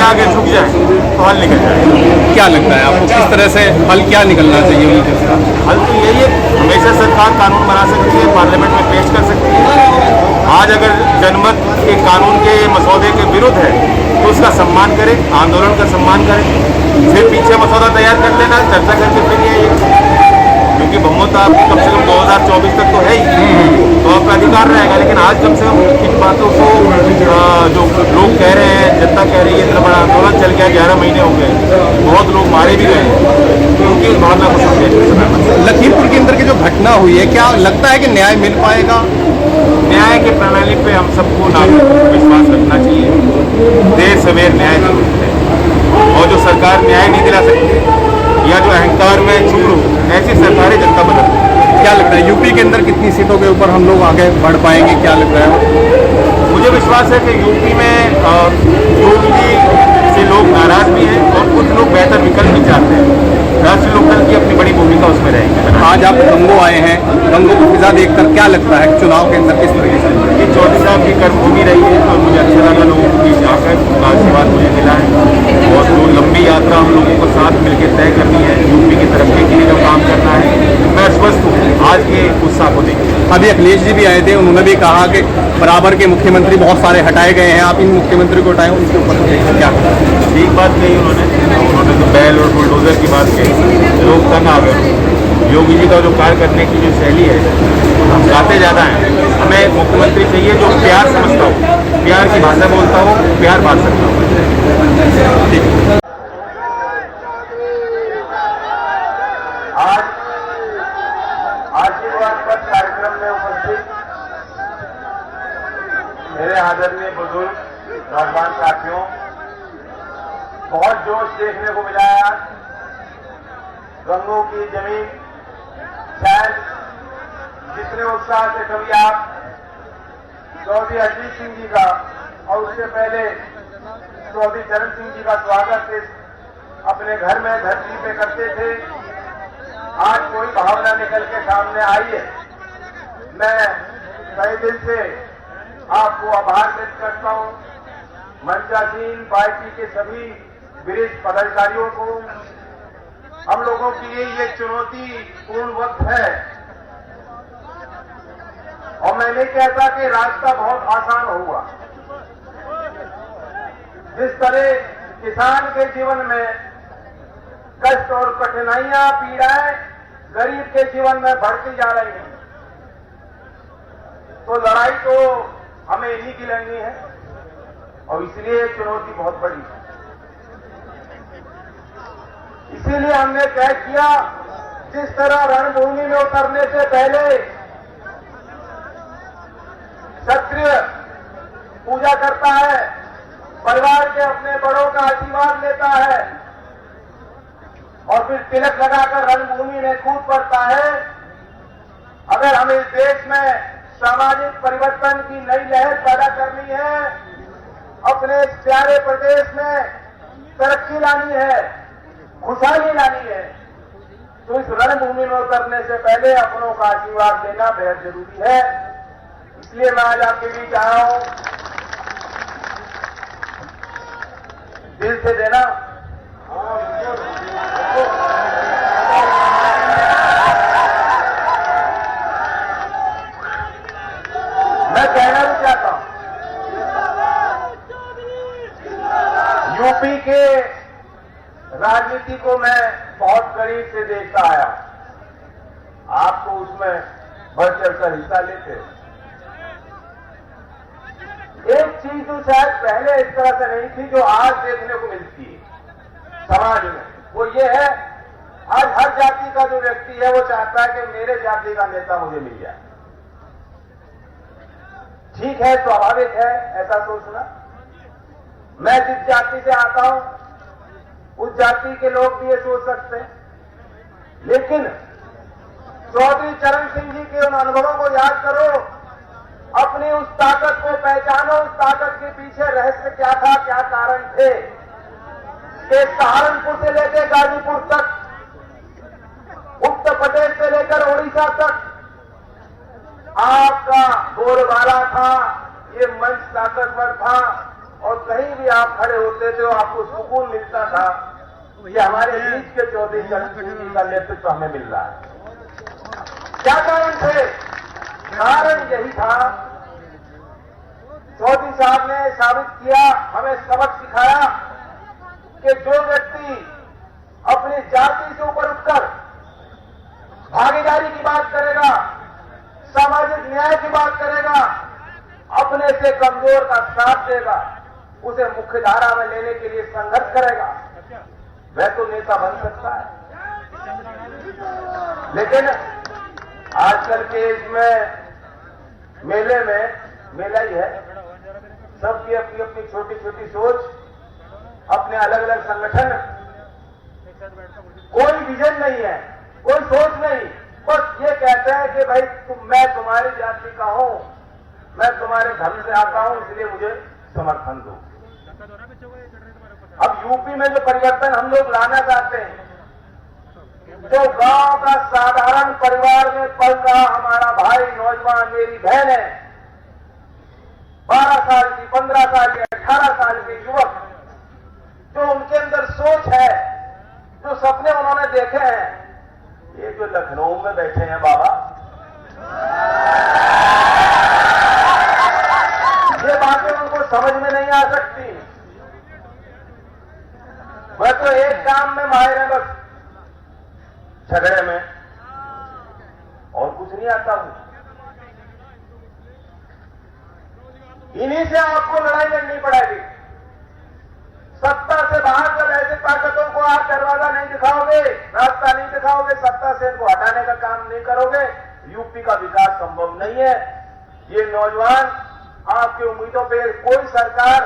आगे झुक जाए तो हल निकल जाए। क्या लगता है आपको किस तरह से हल क्या निकलना चाहिए उनके उसका? हल तो यही है, हमेशा सरकार कानून बना सकती है, पार्लियामेंट में पेश कर सकती है। आज अगर जनमत के कानून के मसौदे के विरुद्ध है तो उसका सम्मान करें, आंदोलन का सम्मान करें, फिर पीछे मसौदा तैयार कर लेना, चर्चा करके फिर ये क्योंकि बहुमत आपकी कम से कम 2024 तक तो है ही, तो आपका अधिकार रहेगा। लेकिन आज कम से कम इन बातों को जो लोग कह रहे हैं, जनता कह रही है, इतना बड़ा आंदोलन चल गया, 11 महीने हो गए, बहुत लोग मारे भी गए, उनकी भावना को समझे। लखीमपुर के अंदर की जो घटना हुई है, क्या लगता है कि न्याय मिल पाएगा? न्याय की प्रणाली पे हम सबको नागरिकों को विश्वास रखना चाहिए। देर सवेर न्याय जरूर है, और जो सरकार न्याय नहीं दिला सकती या जो अहंकार में चूर हो, ऐसी सरकारें जनता बदल। क्या लगता है यूपी के अंदर कितनी सीटों के ऊपर हम लोग आगे बढ़ पाएंगे, क्या लग रहा है? मुझे विश्वास है कि यूपी में योगी से लोग नाराज भी हैं और कुछ लोग बेहतर विकल्प भी चाहते हैं। राष्ट्रीय लोकदल की अपनी बड़ी भूमिका उसमें रहेगी। आज आप गंगो आए हैं, गंगो को फिजा देखकर क्या लगता है चुनाव के अंदर किस तरीके से? ये चौधरी साहब की कर्मभूमि रही है और मुझे अच्छा लगा लोगों के बीच आकर, उनका आशीर्वाद मुझे मिला है। और जो लंबी यात्रा हम लोगों को साथ मिलकर तय करनी है, यूपी की तरक्की के लिए जो काम करना है, मैं आश्वस्त हूँ आज के उत्साह को देखिए। अभी अखिलेश जी भी आए थे, उन्होंने भी कहा कि बराबर के मुख्यमंत्री बहुत सारे हटाए गए हैं, आप इन मुख्यमंत्री को हटाएं, उनके ऊपर क्या? ठीक बात कही उन्होंने तो बैल और बुलडोजर की बात कही, लोग तंग आ गए। योगी जी का जो कार्य करने की जो शैली है, हम गाते ज़्यादा हैं, हमें मुख्यमंत्री चाहिए जो प्यार समझता हो, प्यार की भाषा बोलता हो, प्यार बांट सकता हो। आज आशीर्वाद पद कार्यक्रम में उपस्थित मेरे आदरणीय बुजुर्ग नौजवान साथियों, बहुत जोश देखने को मिला है। आज गंगो की जमीन शायद जितने उत्साह से कभी आप चौधरी अजीत सिंह जी का और उससे पहले चौधरी चरण सिंह जी का स्वागत इस अपने घर में धरती पे करते थे, आज कोई भावना निकल के सामने आई है। मैं कई दिन से आपको आभार व्यक्त करता हूं, मंचासीन पार्टी के सभी वरिष्ठ पदाधिकारियों को। हम लोगों के लिए ये चुनौतीपूर्ण वक्त है और मैं नहीं कहता कि रास्ता बहुत आसान होगा। जिस तरह किसान के जीवन में कष्ट और कठिनाइयां, पीड़ाएं गरीब के जीवन में बढ़ती जा रही हैं, तो लड़ाई तो हमें इन्हीं की लड़नी है और इसलिए चुनौती बहुत बड़ी है। इसीलिए हमने तय किया, जिस तरह रणभूमि में उतरने से पहले क्षत्रिय पूजा करता है, परिवार के अपने बड़ों का आशीर्वाद लेता है और फिर तिलक लगाकर रणभूमि में कूद पड़ता है। अगर हमें इस देश में सामाजिक परिवर्तन की नई लहर पैदा करनी है, अपने इस प्यारे प्रदेश में तरक्की लानी है, खुशहाली लानी है, तो इस रणभूमि में उतरने से पहले अपनों का आशीर्वाद लेना बेहद जरूरी है। इसलिए मैं आज आपके बीच आया हूं, दिल से देना। मैं कहना भी चाहता हूं, यूपी के राजनीति को मैं बहुत करीब से देखता आया, आपको उसमें बढ़ चढ़कर हिस्सा लेते। एक चीज तो शायद पहले इस तरह से नहीं थी जो आज देखने को मिलती है समाज में, वो ये है आज हर जाति का जो व्यक्ति है वो चाहता है कि मेरे जाति का नेता मुझे मिल जाए। ठीक है, स्वाभाविक है ऐसा सोचना। मैं जिस जाति से आता हूं उस जाति के लोग भी ये सोच सकते हैं, लेकिन चौधरी चरण सिंह जी के उन अनुभवों को याद करो, अपनी उस ताकत को पहचानो, उस ताकत के पीछे रहस्य क्या था, क्या कारण थे कि सहारनपुर से लेकर गाजीपुर तक, उत्तर प्रदेश से लेकर ओडिशा तक आपका बोलबाला था, ये मंच ताकतवर था और कहीं भी आप खड़े होते थे आपको सुकून मिलता था कि हमारे बीच के चौधरी चरण जी का नेतृत्व हमें मिल रहा है। क्या कारण थे? कारण यही था, चौधरी साहब ने साबित किया, हमें सबक सिखाया कि जो व्यक्ति अपनी जाति से ऊपर उठकर भागीदारी की बात करेगा, सामाजिक न्याय की बात करेगा, अपने से कमजोर का साथ देगा, उसे मुख्यधारा में लेने के लिए संघर्ष करेगा, वह तो नेता बन सकता है। लेकिन आजकल के इसमें मेला ही है, सबकी अपनी अपनी छोटी छोटी सोच, अपने अलग अलग संगठन, कोई विजन नहीं है, कोई सोच नहीं, बस ये कहते हैं कि भाई मैं तुम्हारी जाति का हूं, मैं तुम्हारे धर्म से आता हूं, इसलिए मुझे समर्थन दो। अब यूपी में जो परिवर्तन हम लोग लाना चाहते हैं, जो गांव का साधारण परिवार में पल रहा हमारा भाई नौजवान, मेरी बहन है, 12 साल की, 15 साल के, 18 साल के युवक, जो उनके अंदर सोच है, जो सपने उन्होंने देखे हैं, ये जो लखनऊ में बैठे हैं बाबा, ये बातें उनको समझ में नहीं आ सकती। मैं तो एक काम में माहिर है, बस झगड़े में, और कुछ नहीं आता हूं। इन्हीं से आपको लड़ाई लड़नी पड़ेगी। सत्ता से बाहर जब ऐसे ताकतों को आप दरवाजा नहीं दिखाओगे, रास्ता नहीं दिखाओगे, सत्ता से इनको हटाने का काम नहीं करोगे, यूपी का विकास संभव नहीं है। ये नौजवान आपकी उम्मीदों पे कोई सरकार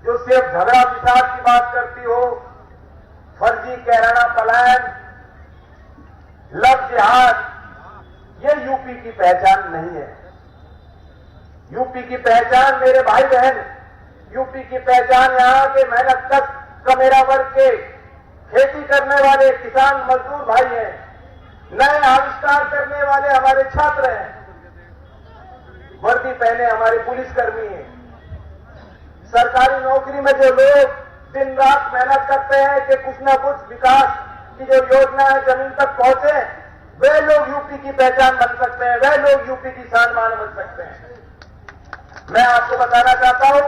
जो सिर्फ झगड़ा विचार की बात करती हो, फर्जी कैराना पलायन, लव जिहाद, ये यूपी की पहचान नहीं है। यूपी की पहचान मेरे भाई बहन, यूपी की पहचान यहां के मेहनत कश कमेरा वर्ग के खेती करने वाले किसान मजदूर भाई हैं, नए आविष्कार करने वाले हमारे छात्र हैं, वर्दी पहने हमारे पुलिसकर्मी हैं, सरकारी नौकरी में जो लोग दिन रात मेहनत करते हैं कि कुछ न कुछ विकास की जो योजना है जमीन तक पहुंचे, वे लोग यूपी की पहचान बन सकते हैं, वे लोग यूपी की शान मान बन सकते हैं। मैं आपको बताना चाहता हूं,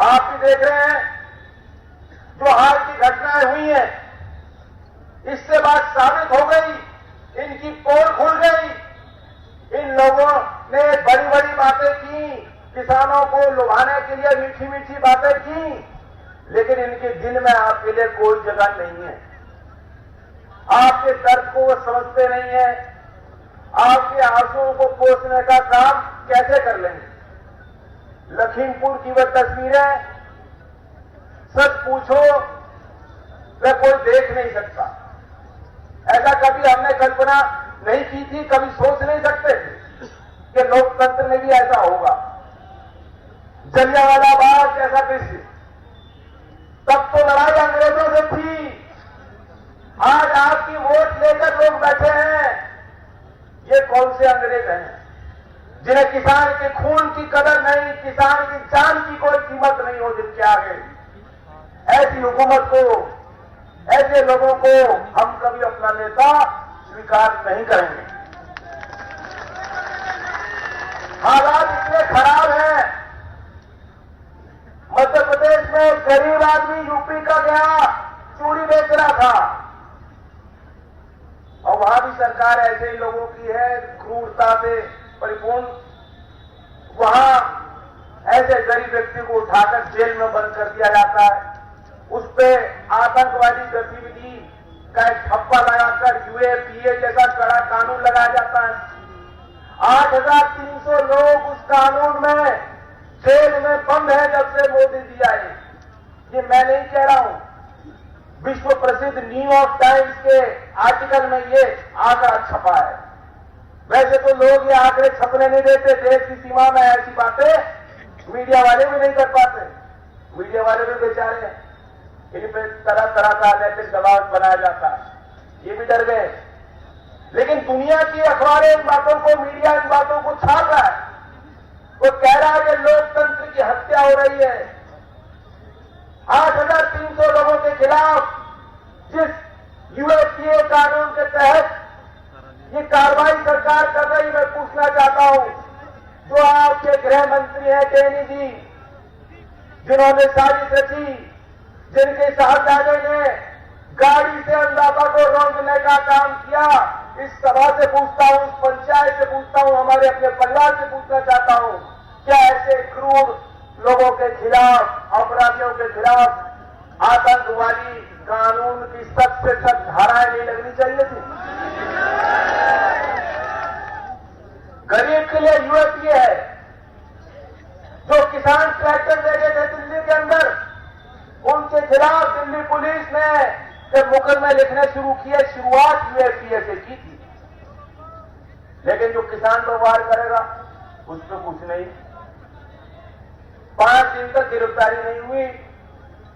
आप भी देख रहे हैं जो हाल की घटनाएं हुई हैं, इससे बात साबित हो गई, इनकी पोल खुल गई। इन लोगों ने बड़ी बड़ी बातें की, किसानों को लुभाने के लिए मीठी मीठी बातें की, लेकिन इनके दिल में आपके लिए कोई जगह नहीं है। आपके दर्द को वो समझते नहीं है, आपके आंसुओं को पोंछने का काम कैसे कर लेंगे। लखीमपुर की वह तस्वीरें सच पूछो वह कोई देख नहीं सकता। ऐसा कभी हमने कल्पना नहीं की थी, कभी सोच नहीं सकते थे कि लोकतंत्र में भी ऐसा होगा। जलियांवाला बाग जैसा दृश्य, तब तो लड़ाई अंग्रेजों से थी, आज आपकी वोट लेकर लोग बैठे हैं। ये कौन से अंग्रेज हैं जिन्हें किसान के खून की कदर नहीं, किसान की जान की कोई कीमत नहीं हो जिनके आगे। ऐसी हुकूमत को, ऐसे लोगों को हम कभी अपना नेता स्वीकार नहीं करेंगे। हालात इतने खराब हैं, मध्य प्रदेश में एक गरीब आदमी यूपी का गया, चूड़ी बेच रहा था, और वहां भी सरकार ऐसे ही लोगों की है, क्रूरता से परिपूर्ण। वहां ऐसे गरीब व्यक्ति को उठाकर जेल में बंद कर दिया जाता है, उस पर आतंकवादी गतिविधि का एक ठप्पा लगाकर यूएपीए जैसा कड़ा कानून लगाया जाता है। 8,300 लोग उस कानून में जेल में बंद है जब से मोदी जी आए। ये मैं नहीं कह रहा हूं, विश्व प्रसिद्ध न्यूयॉर्क टाइम्स के आर्टिकल में ये आंकड़ा छपा है। वैसे तो लोग ये आंकड़े छपने नहीं देते, देश की सीमा में ऐसी बातें मीडिया वाले भी नहीं कर पाते। मीडिया वाले भी बेचारे हैं, इन पे तरह तरह का नैतिक दबाव बनाया जाता है, ये भी डर गए। लेकिन दुनिया की अखबारें इन बातों को, मीडिया इन बातों को छाप रहा है। वो कह रहा है कि लोकतंत्र की हत्या हो रही है। 8,300 लोगों के खिलाफ जिस यूएपीए कानून के तहत ये कार्रवाई सरकार कर रही, मैं पूछना चाहता हूं, जो आपके गृह मंत्री हैं टेनी जी, जिन्होंने साजिश रची, जिनके साहबजादे ने गाड़ी से अंदाजा को रौंदने का काम किया, इस सभा से पूछता हूं, इस पंचायत से पूछता हूं, हमारे अपने परिवार से पूछना चाहता हूं, क्या ऐसे क्रूर लोगों के खिलाफ, अपराधियों के खिलाफ आतंकवादी कानून की सख्त से सख्त धाराएं नहीं लगनी चाहिए थी? गरीब के लिए यूएपीए है। जो किसान ट्रैक्टर दे गए थे दिल्ली के अंदर, उनके खिलाफ दिल्ली पुलिस ने जब मुकदमे लिखने शुरू किए, शुरुआत यूएपीए से की थी। लेकिन जो किसान पर वार करेगा उस पर कुछ नहीं। 5 दिन तक गिरफ्तारी नहीं हुई।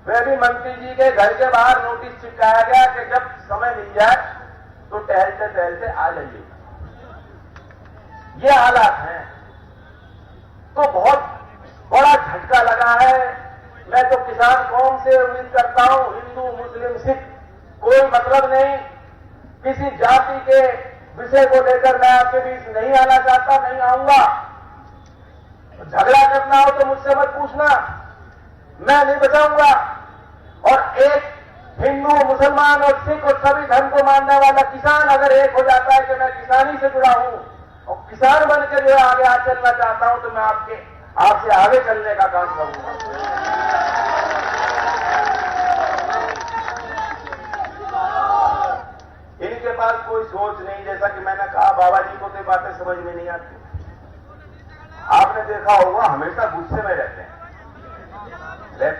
वह भी मंत्री जी के घर के बाहर नोटिस चिपकाया गया कि जब समय मिल जाए तो टहलते टहलते आ जाइए। ये हालात हैं। तो बहुत बड़ा झटका लगा है। मैं तो किसान कौम से उम्मीद करता हूं, हिंदू मुस्लिम सिख कोई मतलब नहीं, किसी जाति के विषय को लेकर मैं आपके बीच नहीं आना चाहता, नहीं आऊंगा। झगड़ा करना हो तो मुझसे मत पूछना, मैं नहीं बचाऊंगा। और एक हिंदू, मुसलमान और सिख और सभी धर्म को मानने वाला किसान अगर एक हो जाता है कि मैं किसानी से जुड़ा हूं और किसान बनकर जो आगे आ चलना चाहता हूं, तो मैं आपसे आगे चलने का काम करूंगा। इनके पास कोई सोच नहीं। जैसा कि मैंने कहा, बाबा जी को तो बातें समझ में नहीं आती। आपने देखा होगा, हमेशा गुस्से में रहते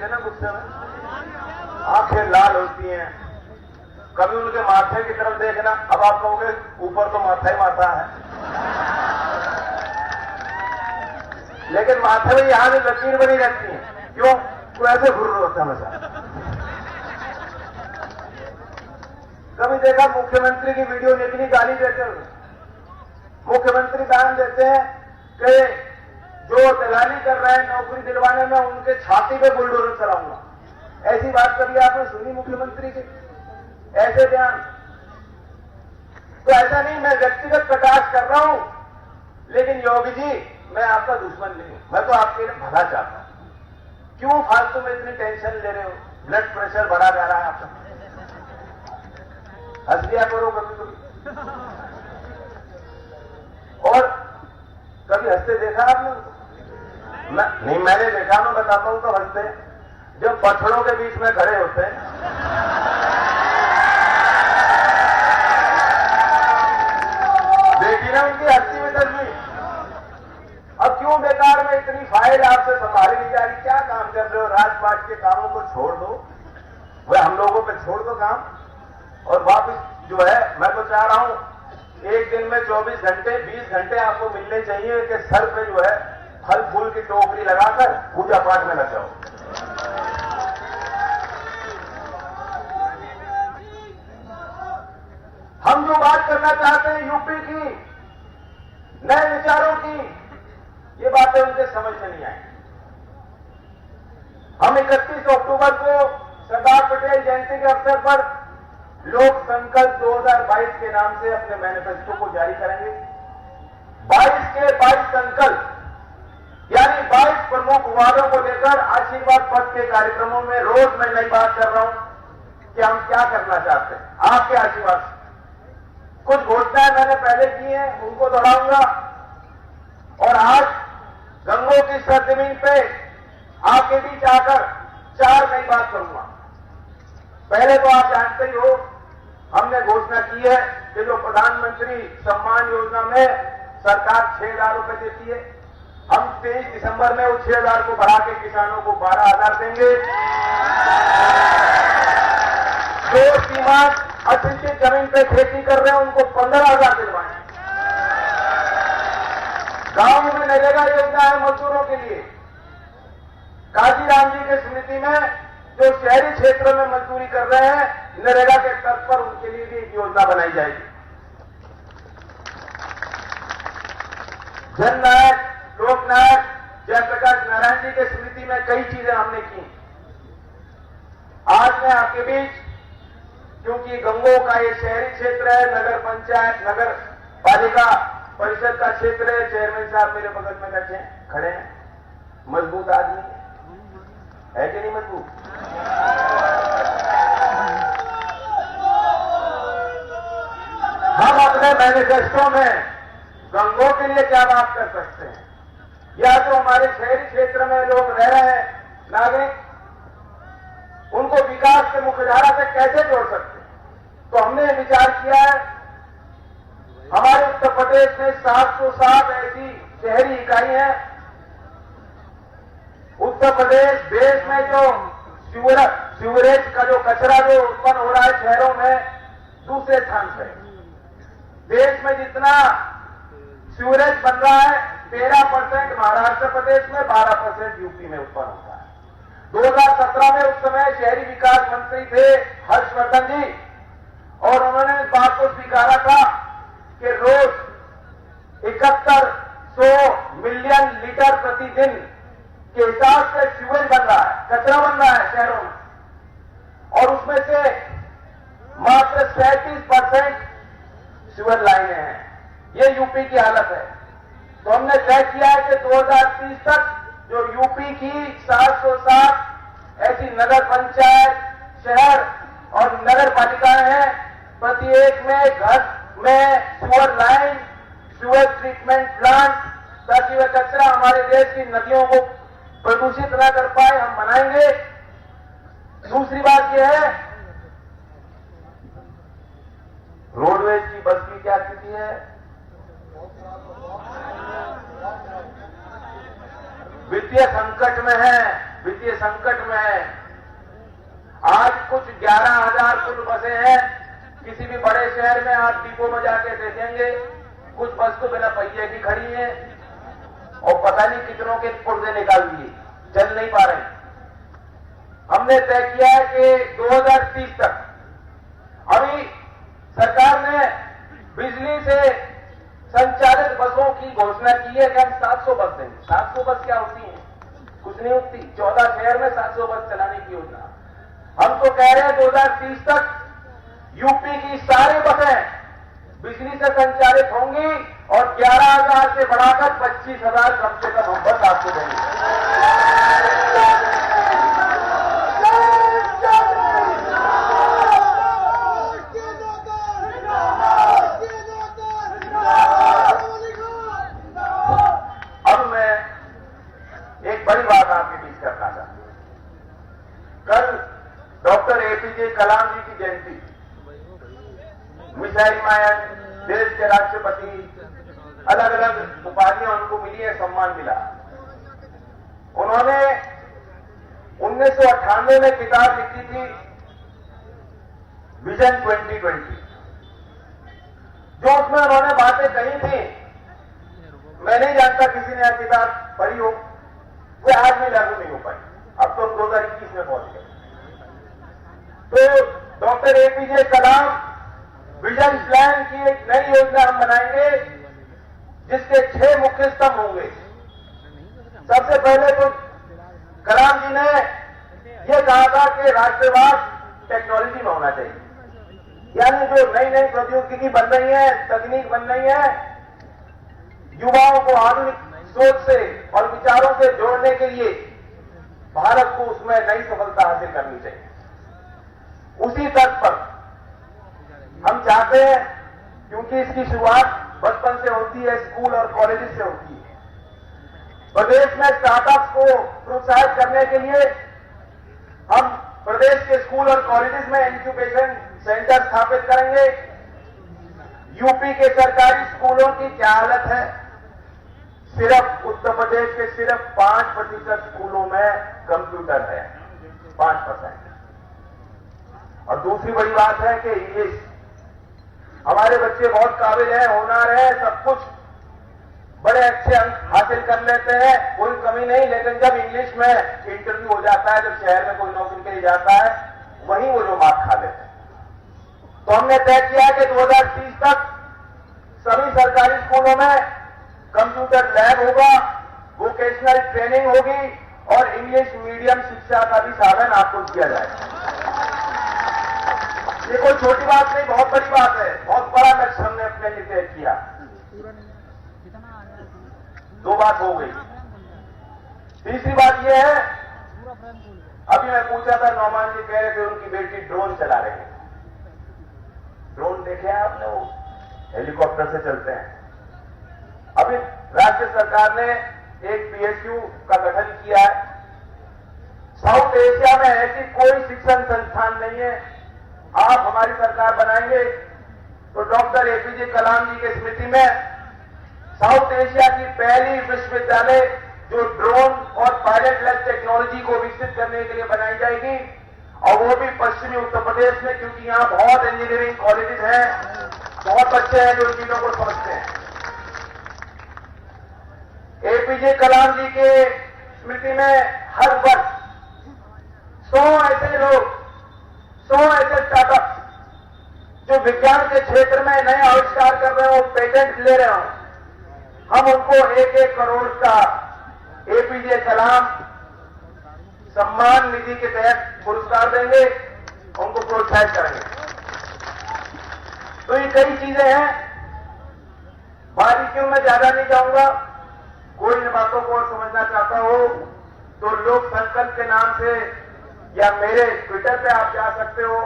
ना गुस्से में, आंखें लाल होती हैं। कभी उनके माथे की तरफ देखना, अब आप कहोगे ऊपर तो माथा ही माथा है, लेकिन माथे में यहां भी लकीर बनी रहती है। क्यों? तो ऐसे घुर रहे होते हैं हमेशा। कभी देखा मुख्यमंत्री की वीडियो निकली गाली देते हुए? मुख्यमंत्री बयान देते हैं कि जो दलाली कर रहे हैं नौकरी दिलवाने में, उनके छाती पे बुलडोजर चलाऊंगा। ऐसी बात कभी आपने सुनी मुख्यमंत्री की? ऐसे बयान? तो ऐसा नहीं, मैं व्यक्तिगत प्रकाश कर रहा हूं, लेकिन योगी जी मैं आपका दुश्मन नहीं हूं, मैं तो आपके लिए भला चाहता हूं। क्यों फालतू में इतनी टेंशन ले रहे हो? ब्लड प्रेशर बढ़ा जा रहा है आपका। हंस लिया करो कभी कभी। और कभी हंसते देखा आपने? नहीं, मैंने देखा, मैं बताता हूं तो हंसते जब पत्थरों के बीच में खड़े होते हैं। देखी ना उनकी हंसी में तस्वीर। अब क्यों बेकार में इतनी फाइल आपसे संभाली नहीं जा रही? क्या काम कर रहे हो? राजपाट के कामों को छोड़ दो, वह हम लोगों पे छोड़ दो काम, और वापस जो है, मैं तो चाह रहा हूं एक दिन में 24 घंटे 20 घंटे आपको मिलने चाहिए कि सर पे जो है फल फूल की टोकरी लगाकर पूजा पाठ में लग जाओ। हम जो बात करना चाहते हैं यूपी की, नए विचारों की, ये बातें उनके समझ में नहीं आई। हम 31 अक्टूबर को सरदार पटेल जयंती के अवसर पर लोक संकल्प 2022 के नाम से अपने मैनिफेस्टो को जारी करेंगे। 22 के 22 संकल्प, यानी 22 प्रमुख वादों को लेकर आशीर्वाद पथ के कार्यक्रमों में रोज मैं नई बात कर रहा हूं कि हम क्या करना चाहते हैं आपके आशीर्वाद से। कुछ घोषणाएं मैंने पहले की हैं, उनको दोहराऊंगा, और आज गंगों की सरजमीन पे आपके बीच आकर 4 नई बात करूंगा। पहले तो आप जानते ही हो, हमने घोषणा की है कि जो प्रधानमंत्री सम्मान योजना में सरकार 6,000 रुपए देती है, हम 23 दिसंबर में वो 6,000 को बढ़ा के किसानों को 12,000 देंगे। जो सीमांत असिंचित जमीन पे खेती कर रहे हैं उनको 15,000 दिलवाएंगे। गांव में नरेगा योजना है मजदूरों के लिए। काजीराम जी की स्मृति में जो शहरी क्षेत्रों में मजदूरी कर रहे हैं, नरेगा के तर्ज पर उनके लिए भी एक योजना बनाई जाएगी। जननायक, लोकनायक जयप्रकाश नारायण जी के स्मृति में कई चीजें हमने की। आज मैं आपके बीच, क्योंकि गंगो का ये शहरी क्षेत्र है, नगर पंचायत नगर पालिका परिषद का क्षेत्र है, चेयरमैन साहब मेरे बगल में बैठे खड़े हैं, मजबूत आदमी है कि नहीं मजबूत? हम अपने मैनिफेस्टो में गंगो के लिए क्या बात कर सकते हैं, या जो हमारे शहरी क्षेत्र में लोग रह रहे हैं नागरिक, उनको विकास के मुख्यधारा से कैसे जोड़ सकते हैं। तो हमने विचार किया है, हमारे उत्तर प्रदेश में 707 ऐसी शहरी इकाई हैं। उत्तर प्रदेश देश में जो सीवरेज का जो कचरा जो उत्पन्न हो रहा है शहरों में, दूसरे स्थान पर। देश में जितना सीवरेज बन रहा है 13% महाराष्ट्र प्रदेश में, 12% यूपी में उत्पन्न होता है। 2017 में उस समय शहरी विकास मंत्री थे हर्षवर्धन जी, और उन्होंने इस बात को स्वीकारा था कि रोज 7100 मिलियन लीटर प्रतिदिन के हिसाब से सीवेज बन रहा है, कचरा बन रहा है शहरों में, और उसमें से मात्र 37% सीवर लाइनें हैं। ये यूपी की हालत है। तो हमने तय किया है कि 2030 तक जो यूपी की 707 ऐसी नगर पंचायत, शहर और नगर पालिकाएं हैं, प्रत्येक में घर में sewer line, sewer treatment plant, ताकि वह कचरा हमारे देश की नदियों को प्रदूषित न कर पाए, हम बनाएंगे। दूसरी बात यह है, रोडवेज की बस की क्या स्थिति है? वित्तीय संकट में है, वित्तीय संकट में है। आज कुछ 11,000 कुल बसें हैं। किसी भी बड़े शहर में आप डिपो में जाके देखेंगे, कुछ बस तो बिना पहिए की खड़ी है, और पता नहीं कितनों के पुर्जे निकाल दिए, चल नहीं पा रहे। हमने तय किया है कि 2030 तक, अभी सरकार ने बिजली से संचालित बसों की घोषणा की है कि हम 700 बस देंगे। 700 बस क्या होती है? कुछ नहीं होती। 14 शहर में 700 बस चलाने की योजना। हम तो कह रहे हैं 2030 तक यूपी की सारी बसें बिजली से संचालित होंगी, और 11,000 से बढ़ाकर 25,000 कम से कम हम बस आपको देंगे। अब मैं एक बड़ी बात आपके बीच करना चाहता हूं। कल डॉक्टर एपीजे कलाम जी की जयंती, मिसाइल मैन, देश के राष्ट्रपति, अलग अलग उपाधियां उनको मिली है, सम्मान मिला। उन्होंने 1998 में किताब लिखी थी विजन 2020, जो उसमें उन्होंने बातें कही थी। मैं नहीं जानता किसी ने यह किताब पढ़ी हो, वो आज में लागू नहीं हो पाई। अब तो हम 2021 में पहुंच गए। तो डॉक्टर एपीजे कलाम विजन प्लान की एक नई योजना हम बनाएंगे, जिसके 6 मुख्य स्तंभ होंगे। सबसे पहले तो कलाम जी ने यह कहा था कि राष्ट्रवाद टेक्नोलॉजी में होना चाहिए, यानी जो नई नई प्रौद्योगिकी बन रही है, तकनीक बन रही है, युवाओं को आधुनिक सोच से और विचारों से जोड़ने के लिए भारत को उसमें नई सफलता हासिल करनी चाहिए। उसी तर्ज पर हम चाहते हैं, क्योंकि इसकी शुरुआत बचपन से होती है, स्कूल और कॉलेज से होती है, प्रदेश में स्टार्टअप्स को प्रोत्साहित करने के लिए हम प्रदेश के स्कूल और कॉलेजेस में इंक्यूबेशन सेंटर स्थापित करेंगे। यूपी के सरकारी स्कूलों की क्या हालत है? सिर्फ उत्तर प्रदेश के सिर्फ 5% स्कूलों में कंप्यूटर है, 5%। और दूसरी बड़ी बात है कि इंग्लिश, हमारे बच्चे बहुत काबिल हैं, होनहार हैं, सब कुछ बड़े अच्छे अंक हासिल कर लेते हैं, कोई कमी नहीं, लेकिन जब इंग्लिश में इंटरव्यू हो जाता है, जब शहर में कोई नौकरी के लिए जाता है, वहीं वो जो मात खा लेते हैं। तो हमने तय किया कि 2030 तक सभी सरकारी स्कूलों में कंप्यूटर लैब होगा, वोकेशनल ट्रेनिंग होगी और इंग्लिश मीडियम शिक्षा का भी साधन आपको दिया जाएगा। ये कोई छोटी बात नहीं, बहुत बड़ी बात है। बहुत बड़ा लक्ष्य हमने अपने लिए तय किया। दो बात हो गई। तीसरी बात यह है, अभी मैं पूछा था, नौमान जी कह रहे थे उनकी बेटी ड्रोन चला रही है। ड्रोन देखे हैं आपने? वो हेलीकॉप्टर से चलते हैं। अभी राज्य सरकार ने एक पीएसयू का गठन किया है। साउथ एशिया में ऐसी कोई शिक्षण संस्थान नहीं है। आप हमारी सरकार बनाएंगे तो डॉक्टर एपीजे कलाम जी की स्मृति में साउथ एशिया की पहली विश्वविद्यालय जो ड्रोन और पायलट लेस टेक्नोलॉजी को विकसित करने के लिए बनाई जाएगी, और वो भी पश्चिमी उत्तर प्रदेश में, क्योंकि यहां बहुत इंजीनियरिंग कॉलेजेस हैं, बहुत बच्चे हैं जो इन चीजों को समझते हैं। एपीजे कलाम जी के स्मृति में हर वर्ष 100 ऐसे लोग, 100 ऐसे स्टार्टअप जो विज्ञान के क्षेत्र में नए आविष्कार कर रहे हो, पेटेंट ले रहे हो, हम उनको 1-1 करोड़ का एपीजे कलाम सम्मान निधि के तहत पुरस्कार देंगे, उनको प्रोत्साहित करेंगे। तो ये कई चीजें हैं, बारीकियों में ज्यादा नहीं जाऊंगा। कोई इन बातों को और समझना चाहता हो तो लोक संकल्प के नाम से या मेरे ट्विटर पे आप जा सकते हो।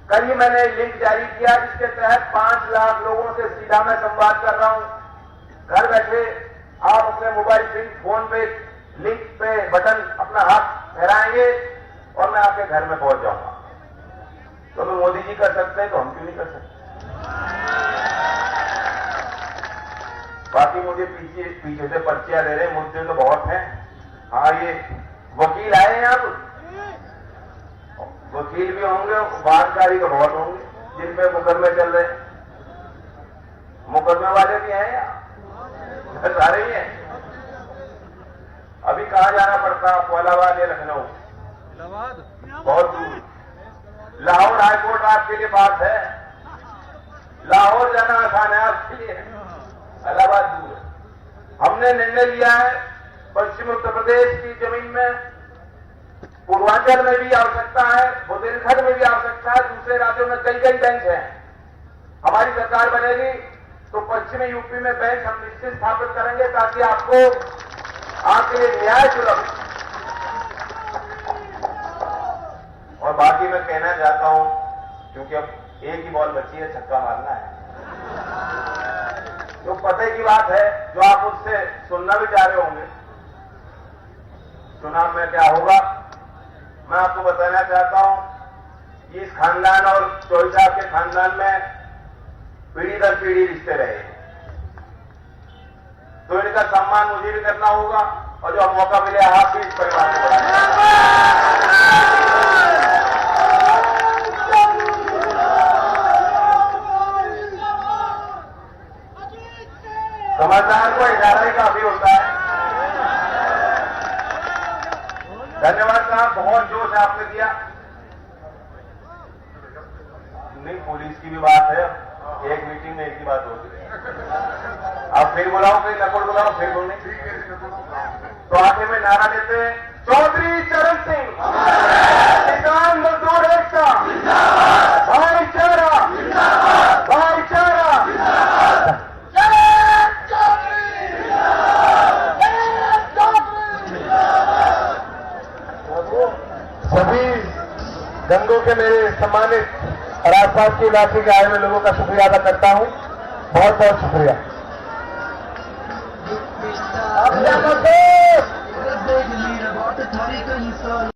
कल ही मैंने लिंक जारी किया जिसके तहत 5 लाख लोगों से सीधा मैं संवाद कर रहा हूं। घर बैठे आप अपने मोबाइल फोन पे लिंक पे बटन अपना हाथ फहराएंगे और मैं आपके घर में पहुंच जाऊंगा। तो अगर मोदी जी कर सकते हैं तो हम क्यों नहीं कर सकते? बाकी मुझे पीछे से पर्चियां दे रहे हैं, मुद्दे तो बहुत हैं। हाँ, ये वकील आए हैं, अब वकील भी होंगे, वादकारी तो बहुत होंगे जिन पे मुकदमे चल रहे हैं। मुकदमे वाले भी हैं या सारे ही हैं? अभी कहां जाना पड़ता? फौलाबाद या लखनऊ? बहुत दूर। लाहौर हाईकोर्ट आपके लिए बात है, लाहौर जाना आसान है आपके लिए, इलाहाबाद दूर है। हमने निर्णय लिया है पश्चिम उत्तर प्रदेश की जमीन में, पूर्वांचल में भी आवश्यकता है, बुंदेलखंड में भी आवश्यकता है, दूसरे राज्यों में कई कई बैंक हैं। हमारी सरकार बनेगी तो पश्चिमी यूपी में बैंक हम निश्चित स्थापित करेंगे ताकि आपको आपके लिए न्याय सुलभ। और बाकी मैं कहना चाहता हूं, क्योंकि अब एक ही बॉल बची है, छक्का मारना है। जो पते की बात है, जो आप उससे सुनना भी चाह रहे होंगे, चुनाव में क्या होगा, मैं आपको बताना चाहता हूं। इस खानदान और चौधरी साहब के खानदान में पीढ़ी दर पीढ़ी रिश्ते रहे, तो इनका सम्मान मुझे भी करना होगा, और जो मौका मिले आप भी इस परिवार को बढ़ाना। समझदार को इशारा ही काफी होता है। धन्यवाद साहब, बहुत जोश आपने दिया। नहीं, पुलिस की भी बात है, एक मीटिंग में एक ही बात होती है। आप फिर बुलाओ, फिर नकुल बुलाओ, फिर बोलने। तो आखिर में नारा देते हैं, चौधरी चरण सिंह, किसान मजदूर एकता, भाईचारा, भाईचारा। सभी गंगों के मेरे सम्मानित और आसपास के इलाके के आए हुए लोगों का शुक्रिया अदा करता हूं। बहुत बहुत शुक्रिया। Let